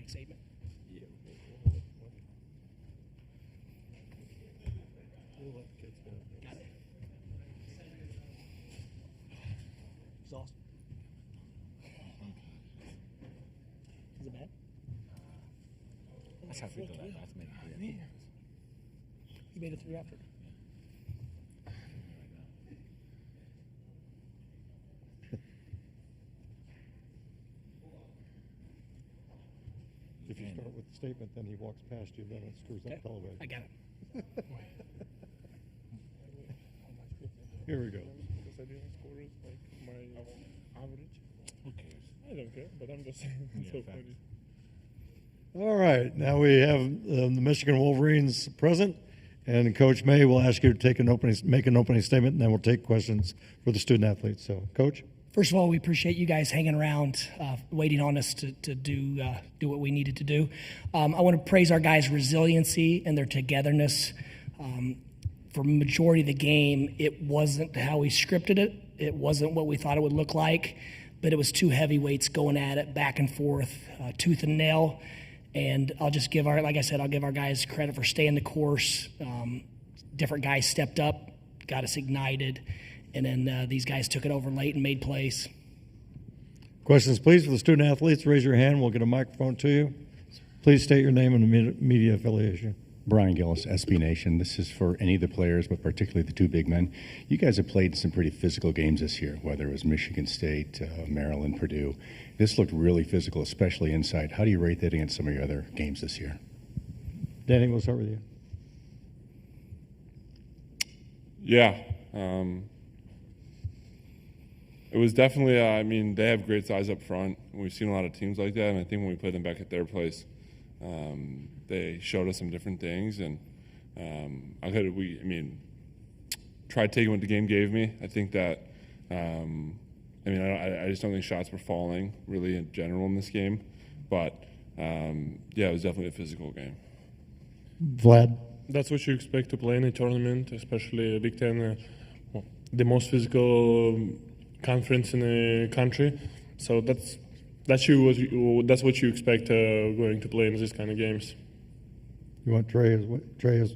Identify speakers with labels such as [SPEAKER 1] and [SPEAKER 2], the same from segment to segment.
[SPEAKER 1] quick statement. Got it. Exhausted. Is it bad?
[SPEAKER 2] That's how I feel like last minute.
[SPEAKER 1] You made it through after.
[SPEAKER 3] If you start with the statement, then he walks past you, then it screws up television.
[SPEAKER 1] I got it.
[SPEAKER 3] Here we go.
[SPEAKER 4] Because I didn't score it like my average.
[SPEAKER 2] Who cares?
[SPEAKER 4] I don't care, but I'm just saying it's so funny.
[SPEAKER 3] All right, now we have the Michigan Wolverines present, and Coach May will ask you to make an opening statement, and then we'll take questions for the student athletes. So, Coach?
[SPEAKER 1] First of all, we appreciate you guys hanging around, waiting on us to do what we needed to do. I want to praise our guys' resiliency and their togetherness. For the majority of the game, it wasn't how we scripted it. It wasn't what we thought it would look like, but it was two heavyweights going at it back and forth, tooth and nail. And I'll just give I'll give our guys credit for staying the course. Different guys stepped up, got us ignited. And then these guys took it over late and made plays.
[SPEAKER 3] Questions, please, for the student athletes. Raise your hand. We'll get a microphone to you. Please state your name and the media affiliation.
[SPEAKER 5] Brian Gillis, SB Nation. This is for any of the players, but particularly the two big men. You guys have played some pretty physical games this year, whether it was Michigan State, Maryland, Purdue. This looked really physical, especially inside. How do you rate that against some of your other games this year?
[SPEAKER 3] Danny, we'll start with you.
[SPEAKER 4] Yeah. It was definitely, they have great size up front. We've seen a lot of teams like that, and I think when we played them back at their place, they showed us some different things, and tried taking what the game gave me. I think that, I just don't think shots were falling really in general in this game, but it was definitely a physical game.
[SPEAKER 3] Vlad?
[SPEAKER 6] That's what you expect to play in a tournament, especially a Big Ten, the most physical conference in the country. So that's what you expect going to play in these kind of games.
[SPEAKER 3] You want Trey? Trey?
[SPEAKER 6] Why is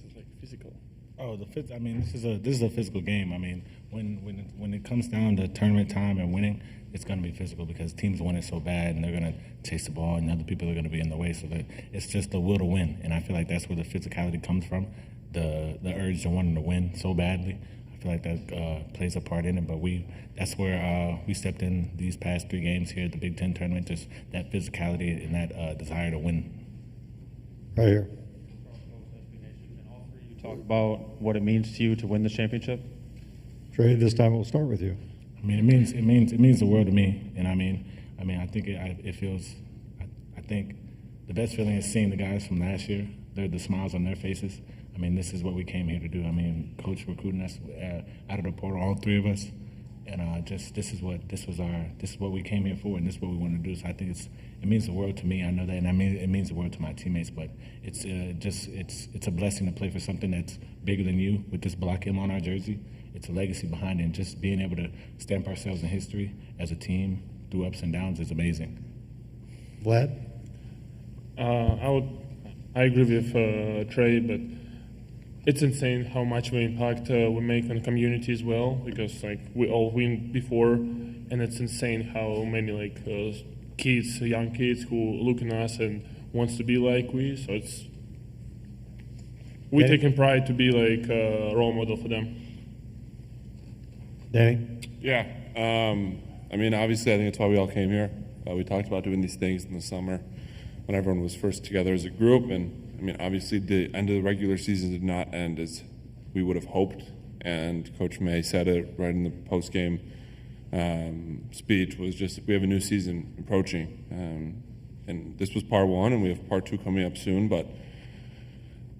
[SPEAKER 6] it like physical?
[SPEAKER 2] Oh, this is a physical game. When it comes down to tournament time and winning, it's going to be physical because teams want it so bad and they're going to chase the ball and other people are going to be in the way. So that it's just the will to win, and I feel like that's where the physicality comes from, the urge to wanting to win so badly. I feel like that plays a part in it, but that's where we stepped in these past 3 games here at the Big Ten tournament, just that physicality and that desire to win.
[SPEAKER 3] Right here.
[SPEAKER 7] Talk about what it means to you to win the championship.
[SPEAKER 3] Trey, this time we'll start with you.
[SPEAKER 2] It means the world to me, and I think it feels. I think the best feeling is seeing the guys from last year. The smiles on their faces. This is what we came here to do. Coach recruiting us out of the portal, all 3 of us, and this is what we came here for, and this is what we want to do. So I think it means the world to me. I know that, and it means the world to my teammates. But it's a blessing to play for something that's bigger than you with this Block M on our jersey. It's a legacy behind it, and just being able to stamp ourselves in history as a team through ups and downs is amazing.
[SPEAKER 3] Vlad?
[SPEAKER 6] I agree with Trey, but it's insane how much we impact we make on the community as well, because we all win before, and it's insane how many young kids who look at us and wants to be like we. So we're taking pride to be like a role model for them.
[SPEAKER 3] Danny?
[SPEAKER 4] Yeah. Obviously, I think that's why we all came here. We talked about doing these things in the summer when everyone was first together as a group. And, obviously, the end of the regular season did not end as we would have hoped. And Coach May said it right in the postgame speech, was just we have a new season approaching. And this was part 1, and we have part 2 coming up soon. But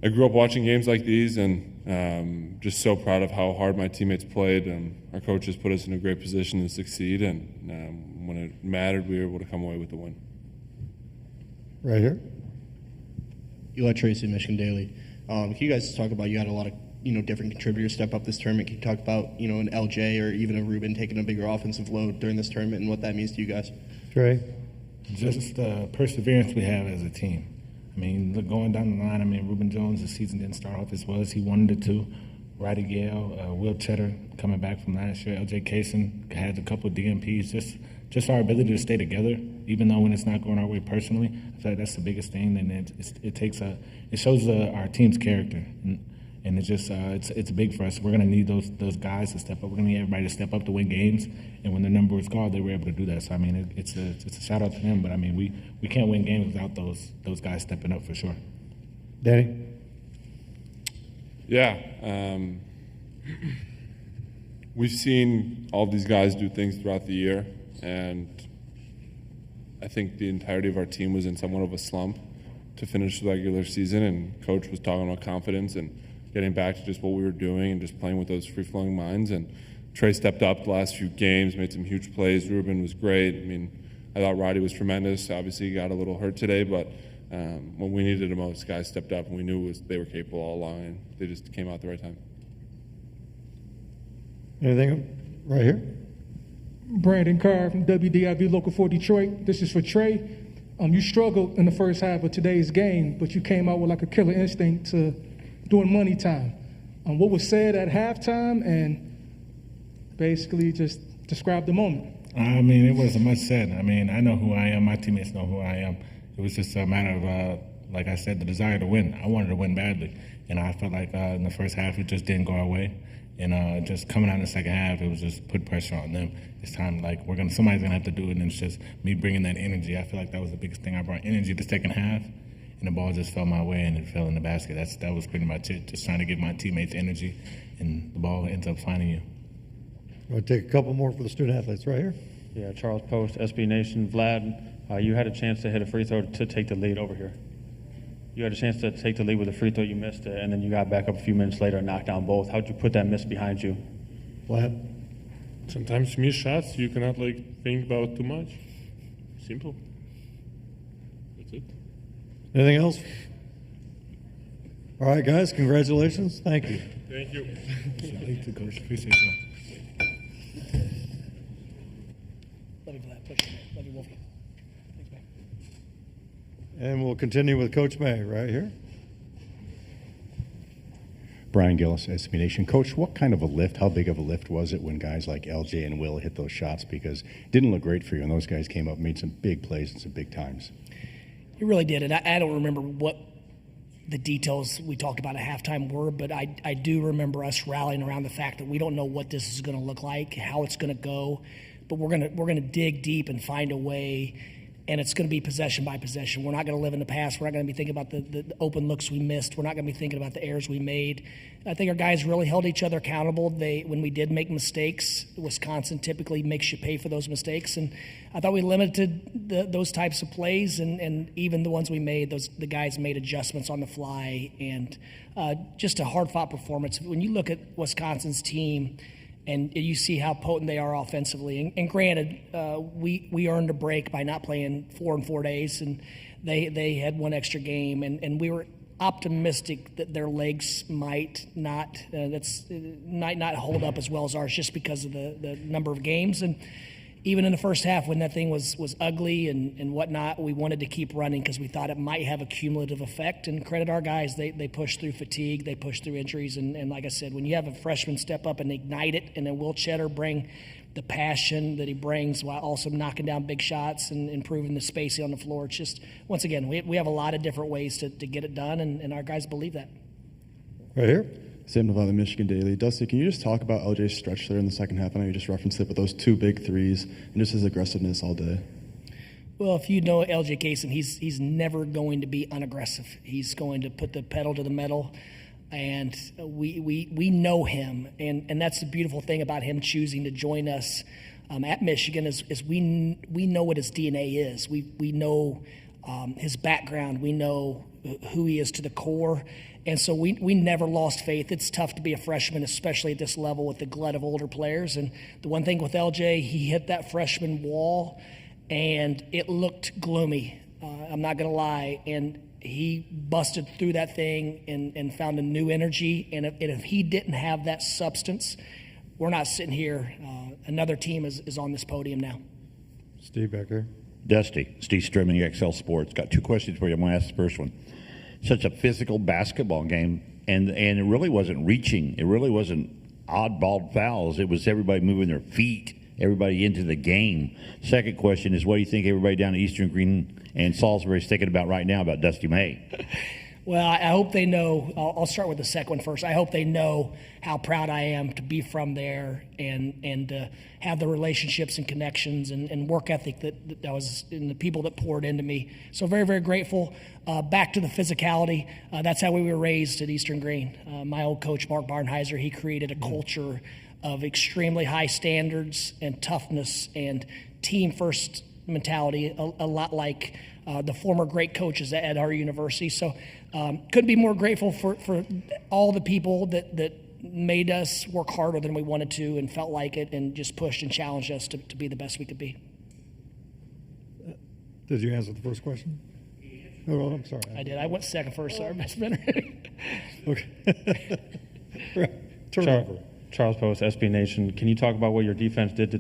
[SPEAKER 4] I grew up watching games like these, and just so proud of how hard my teammates played. Our coaches put us in a great position to succeed, and when it mattered, we were able to come away with the win.
[SPEAKER 3] Right here.
[SPEAKER 8] Eli Tracy, Michigan Daily. Can you guys talk about, you had a lot of different contributors step up this tournament? Can you talk about, an LJ or even a Ruben taking a bigger offensive load during this tournament and what that means to you guys?
[SPEAKER 3] Trey?
[SPEAKER 2] Just the perseverance we have as a team. I mean, look, going down the line, Ruben Jones, the season didn't start off as well as he wanted it to. Roddy Gale, Will Cheddar coming back from last year, LJ Kaysen had a couple of DMPs. Just our ability to stay together, even though when it's not going our way personally. I feel like that's the biggest thing, and it shows our team's character, and it's big for us. We're going to need those guys to step up. We're going to need everybody to step up to win games, and when the number was called, they were able to do that. So it's a shout out to them. But we can't win games without those guys stepping up for sure.
[SPEAKER 3] Danny?
[SPEAKER 4] Yeah. We've seen all these guys do things throughout the year, and I think the entirety of our team was in somewhat of a slump to finish the regular season, and Coach was talking about confidence and getting back to just what we were doing and just playing with those free-flowing minds. And Trey stepped up the last few games, made some huge plays. Ruben was great. I thought Roddy was tremendous. Obviously, he got a little hurt today, but when we needed it most, guys stepped up, and we knew they were capable all along, and they just came out at the right time.
[SPEAKER 3] Anything right here?
[SPEAKER 9] Brandon Carr from WDIV Local 4 Detroit. This is for Trey. You struggled in the first half of today's game, but you came out with like a killer instinct to during money time. What was said at halftime, and basically just describe the moment?
[SPEAKER 2] It wasn't much said. I know who I am. My teammates know who I am. It was just a matter of, like I said, the desire to win. I wanted to win badly, and I felt like in the first half it just didn't go our way. And just coming out in the second half, it was just put pressure on them. It's time, somebody's gonna have to do it, and it's just me bringing that energy. I feel like that was the biggest thing. I brought energy the second half, and the ball just fell my way, and it fell in the basket. That was pretty much it. Just trying to give my teammates energy, and the ball ends up finding you.
[SPEAKER 3] I'll take a couple more for the student athletes right here.
[SPEAKER 7] Yeah, Charles Post, SB Nation. Vlad, you had a chance to hit a free throw to take the lead over here. You had a chance to take the lead with a free throw, you missed it, and then you got back up a few minutes later and knocked down both. How'd you put that miss behind you?
[SPEAKER 3] Vlad?
[SPEAKER 6] Sometimes miss shots you cannot think about too much. Simple. That's it.
[SPEAKER 3] Anything else? All right, guys, congratulations. Thank you.
[SPEAKER 6] Thank you.
[SPEAKER 2] Thank you, Coach. Appreciate you.
[SPEAKER 1] Love you for that push. Love you, Wolfie. Thanks, man.
[SPEAKER 3] And we'll continue with Coach May right here.
[SPEAKER 5] Brian Gillis, SB Nation. Coach, what kind of a lift, how big of a lift was it when guys like LJ and Will hit those shots? Because it didn't look great for you, and those guys came up and made some big plays and some big times.
[SPEAKER 1] It really did, and I don't remember what the details we talked about at halftime were, but I do remember us rallying around the fact that we don't know what this is going to look like, how it's going to go, but we're going to dig deep and find a way, and it's going to be possession by possession. We're not going to live in the past. We're not going to be thinking about the open looks we missed. We're not going to be thinking about the errors we made. I think our guys really held each other accountable. When we did make mistakes, Wisconsin typically makes you pay for those mistakes, and I thought we limited those types of plays, and even the ones we made, the guys made adjustments on the fly, and just a hard-fought performance. When you look at Wisconsin's team, and you see how potent they are offensively. And granted, we earned a break by not playing 4 in 4 days, and they had one extra game, and we were optimistic that their legs might not hold up as well as ours just because of the number of games. And even in the first half, when that thing was ugly and whatnot, we wanted to keep running because we thought it might have a cumulative effect. And credit our guys, they pushed through fatigue, they pushed through injuries. And like I said, when you have a freshman step up and ignite it, and then Will Cheddar bring the passion that he brings while also knocking down big shots and improving the spacing on the floor, it's just, once again, we have a lot of different ways to get it done, and our guys believe that.
[SPEAKER 3] Right here.
[SPEAKER 10] Sam Nevada, Michigan Daily. Dusty, can you just talk about LJ's stretch there in the second half? I know you just referenced it, but those 2 big threes and just his aggressiveness all day.
[SPEAKER 1] Well, if you know LJ Kaysen, he's never going to be unaggressive. He's going to put the pedal to the metal, and we know him, and that's the beautiful thing about him choosing to join us at Michigan is we know what his DNA is. We know his background. We know who he is to the core. And so we never lost faith. It's tough to be a freshman, especially at this level with the glut of older players. And the one thing with LJ, he hit that freshman wall, and it looked gloomy. I'm not going to lie. And he busted through that thing and found a new energy. And if he didn't have that substance, we're not sitting here. Another team is on this podium now.
[SPEAKER 3] Steve back there.
[SPEAKER 11] Dusty, Steve Strimming, XL Sports. Got two questions for you. I'm going to ask the first one. Such a physical basketball game, and it really wasn't reaching. It really wasn't oddball fouls. It was everybody moving their feet, everybody into the game. Second question is, what do you think everybody down at Eastern Green and Salisbury is thinking about right now about Dusty May?
[SPEAKER 1] Well, I hope they know. I'll start with the second one first. I hope they know how proud I am to be from there and have the relationships and connections and work ethic that was in the people that poured into me. So very, very grateful. Back to the physicality. That's how we were raised at Eastern Green. My old coach, Mark Barnheiser, he created a culture of extremely high standards and toughness and team-first mentality, a lot like the former great coaches at our university. So couldn't be more grateful for all the people that made us work harder than we wanted to and felt like it and just pushed and challenged us to be the best we could be.
[SPEAKER 3] Did you answer the first question? Oh, well, I'm sorry.
[SPEAKER 1] I did. I went second first, sorry, Mr. Benner.
[SPEAKER 3] Okay. Turnover.
[SPEAKER 7] Charles Post, SB Nation. Can you talk about what your defense did to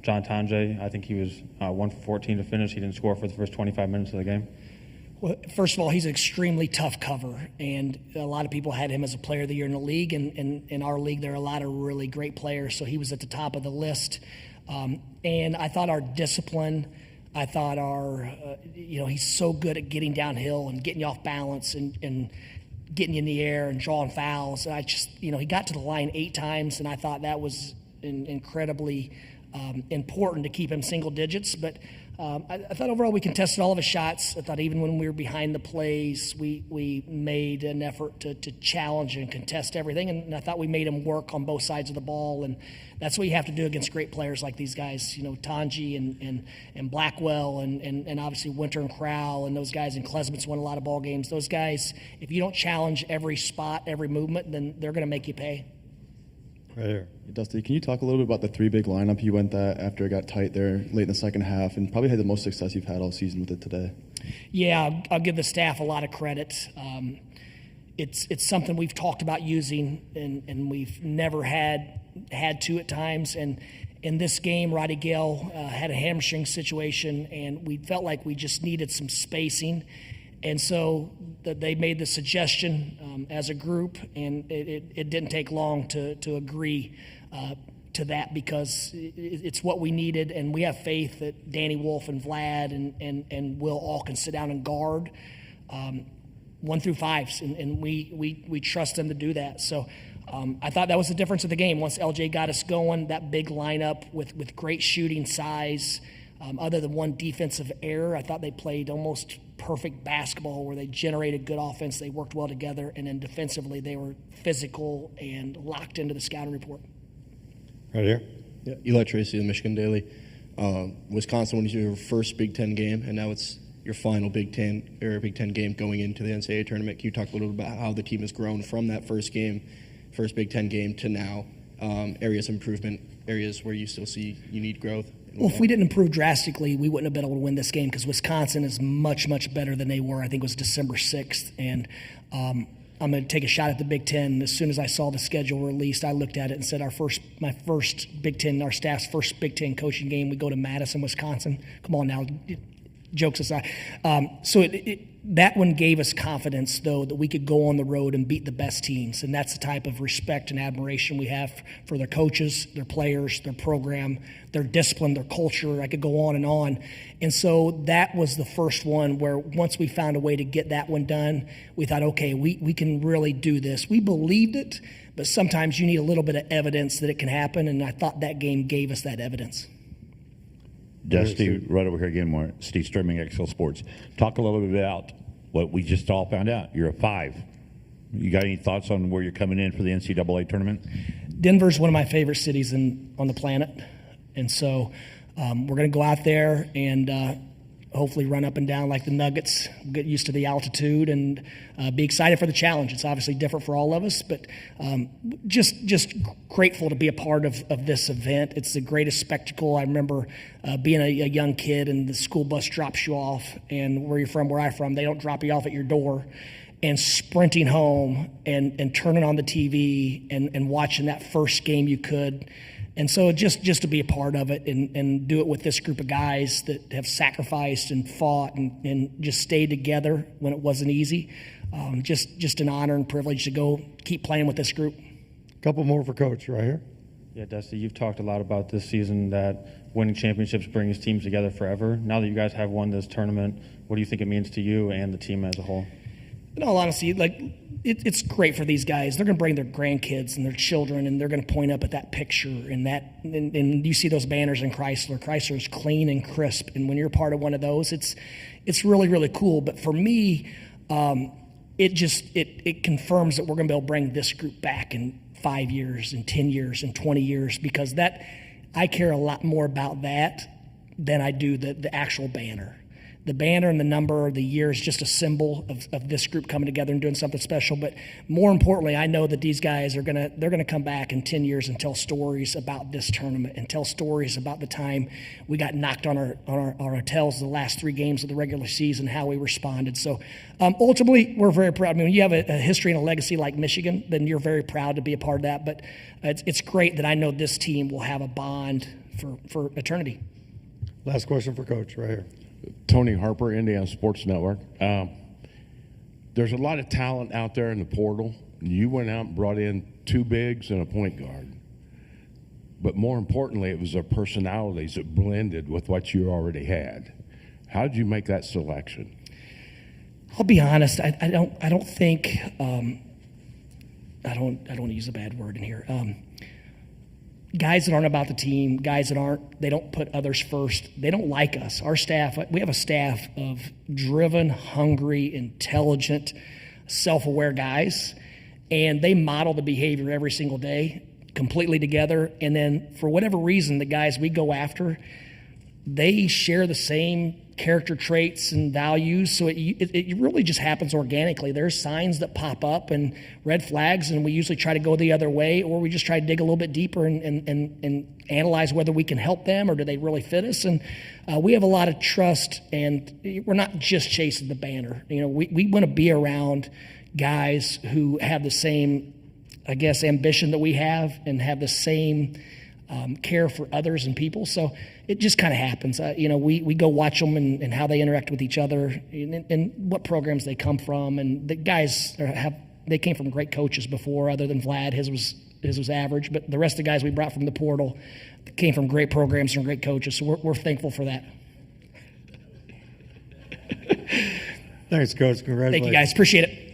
[SPEAKER 7] John Tanjay? I think he was 1 for 14 to finish. He didn't score for the first 25 minutes of the game.
[SPEAKER 1] Well, first of all, he's an extremely tough cover, and a lot of people had him as a player of the year in the league, and in our league there are a lot of really great players, so he was at the top of the list. And I thought our discipline, I thought he's so good at getting downhill and getting you off balance and getting you in the air and drawing fouls. And I just, he got to the line 8 times, and I thought that was incredibly important to keep him single digits. But I thought overall we contested all of his shots. I thought even when we were behind the plays, we made an effort to challenge and contest everything. And I thought we made him work on both sides of the ball. And that's what you have to do against great players like these guys, Tanji and Blackwell and obviously Winter and Crowell and those guys. And Klesmit's won a lot of ball games. Those guys, if you don't challenge every spot, every movement, then they're going to make you pay.
[SPEAKER 3] Right here.
[SPEAKER 10] Dusty, can you talk a little bit about the 3 big lineup you went that after it got tight there late in the second half and probably had the most success you've had all season with it today?
[SPEAKER 1] Yeah, I'll give the staff a lot of credit. It's something we've talked about using and we've never had to at times. And in this game, Roddy Gale had a hamstring situation and we felt like we just needed some spacing. And so they made the suggestion as a group, and it didn't take long to agree to that because it's what we needed, and we have faith that Danny Wolf and Vlad and Will all can sit down and guard 1 through 5s, and we trust them to do that. So I thought that was the difference of the game. Once LJ got us going, that big lineup with great shooting size, other than one defensive error, I thought they played almost perfect basketball where they generated good offense, they worked well together, and then defensively they were physical and locked into the scouting report.
[SPEAKER 3] Right here.
[SPEAKER 8] Yeah, Eli Tracy, the Michigan Daily. Wisconsin won your first Big Ten game, and now it's your final Big Ten game going into the NCAA tournament. Can you talk a little bit about how the team has grown from that first Big Ten game to now? Areas of improvement, areas where you still see you need growth?
[SPEAKER 1] Well, if we didn't improve drastically, we wouldn't have been able to win this game because Wisconsin is much, much better than they were. I think it was December 6th. And I'm going to take a shot at the Big Ten. As soon as I saw the schedule released, I looked at it and said our staff's first Big Ten coaching game, we go to Madison, Wisconsin. Come on now, jokes aside. So that one gave us confidence, though, that we could go on the road and beat the best teams. And that's the type of respect and admiration we have for their coaches, their players, their program, their discipline, their culture. I could go on and on. And so that was the first one where once we found a way to get that one done, we thought, okay, we can really do this. We believed it, but sometimes you need a little bit of evidence that it can happen, and I thought that game gave us that evidence.
[SPEAKER 11] Dusty, right over here again, more. Steve Strimming, XL Sports. Talk a little bit about what we just all found out. You're a 5. You got any thoughts on where you're coming in for the NCAA tournament?
[SPEAKER 1] Denver's one of my favorite cities on the planet. And so we're going to go out there and hopefully run up and down like the Nuggets, get used to the altitude, and be excited for the challenge. It's obviously different for all of us, but just grateful to be a part of this event. It's the greatest spectacle. I remember being a young kid, and the school bus drops you off, and where you're from, where I'm from, they don't drop you off at your door, and sprinting home and turning on the TV and watching that first game you could. And so just to be a part of it and do it with this group of guys that have sacrificed and fought and just stayed together when it wasn't easy, just an honor and privilege to go keep playing with this group.
[SPEAKER 3] A couple more for Coach right here.
[SPEAKER 7] Yeah, Dusty, you've talked a lot about this season that winning championships brings teams together forever. Now that you guys have won this tournament, what do you think it means to you and the team as a whole?
[SPEAKER 1] In all honesty, it's great for these guys. They're going to bring their grandkids and their children, and they're going to point up at that picture and you see those banners in Chrysler. Chrysler is clean and crisp, and when you're part of one of those, it's really, really cool. But for me, it confirms that we're going to be able to bring this group back in 5 years, in 10 years, in 20 years, because I care a lot more about that than I do the actual banner. The banner and the number, the year is just a symbol of this group coming together and doing something special. But more importantly, I know that these guys they're gonna come back in 10 years and tell stories about this tournament and tell stories about the time we got knocked on our hotels the last 3 games of the regular season, how we responded. So ultimately, we're very proud. I mean, when you have a history and a legacy like Michigan, then you're very proud to be a part of that. But it's great that I know this team will have a bond for eternity.
[SPEAKER 3] Last question for Coach right here.
[SPEAKER 12] Tony Harper, Indiana Sports Network. There's a lot of talent out there in the portal. You went out and brought in 2 bigs and a point guard. But more importantly, it was their personalities that blended with what you already had. How did you make that selection?
[SPEAKER 1] I'll be honest. I don't think. I don't use a bad word in here. Guys that aren't about the team, guys that they don't put others first. They don't like us. Our staff, we have a staff of driven, hungry, intelligent, self-aware guys, and they model the behavior every single day completely together. And then for whatever reason, the guys we go after, they share the same character traits and values, so it really just happens organically. There's signs that pop up and red flags, and we usually try to go the other way, or we just try to dig a little bit deeper and analyze whether we can help them or do they really fit us. And we have a lot of trust, and we're not just chasing the banner. You know, we want to be around guys who have the same, I guess, ambition that we have and have the same care for others and people. So it just kind of happens. We go watch them and how they interact with each other and what programs they come from. And the guys they came from great coaches before, other than Vlad. His was average, but the rest of the guys we brought from the portal came from great programs and great coaches. So we're thankful for that.
[SPEAKER 3] Thanks, Coach. Congratulations.
[SPEAKER 1] Thank you, guys. Appreciate it.